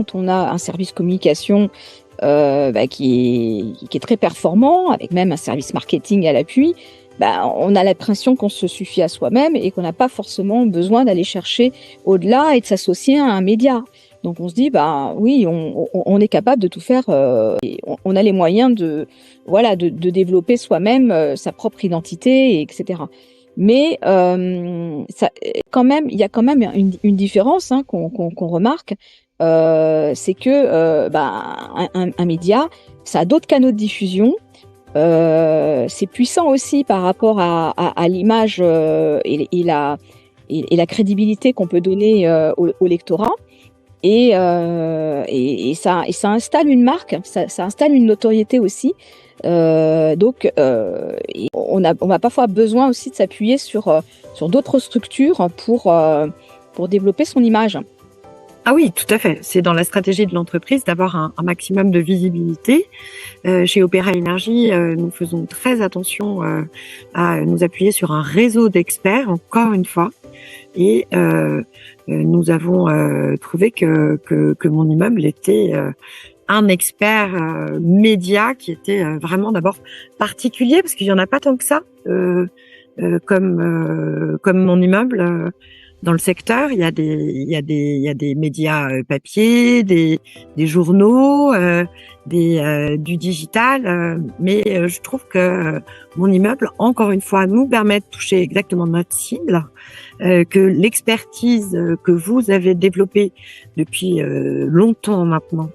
Quand on a un service communication qui est très performant, avec même un service marketing à l'appui, on a l'impression qu'on se suffit à soi-même et qu'on n'a pas forcément besoin d'aller chercher au-delà et de s'associer à un média. Donc on se dit, oui, on est capable de tout faire, et on a les moyens de, voilà, de développer soi-même sa propre identité, etc. Mais quand même, il y a quand même une différence, hein, qu'on remarque, c'est que un média, ça a d'autres canaux de diffusion. C'est puissant aussi par rapport à l'image et la crédibilité qu'on peut donner au lectorat. Et ça installe une marque, ça installe une notoriété aussi. Et on a parfois besoin aussi de s'appuyer sur d'autres structures pour développer son image. Ah oui, tout à fait. C'est dans la stratégie de l'entreprise d'avoir un maximum de visibilité. Chez Opéra Énergie, nous faisons très attention à nous appuyer sur un réseau d'experts, encore une fois. Et nous avons trouvé que mon immeuble était un expert média qui était vraiment d'abord particulier, parce qu'il y en a pas tant que ça comme mon immeuble. Dans le secteur, il y a des médias papier, des journaux, du digital, mais je trouve que mon immeuble, encore une fois, nous permet de toucher exactement notre cible, que l'expertise que vous avez développée depuis longtemps maintenant,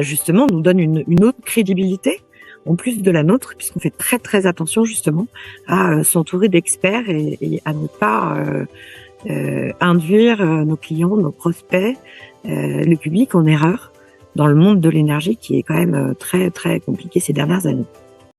justement, nous donne une autre crédibilité, en plus de la nôtre, puisqu'on fait très très attention justement à s'entourer d'experts et à ne pas induire nos clients, nos prospects, le public en erreur dans le monde de l'énergie qui est quand même très très compliqué ces dernières années.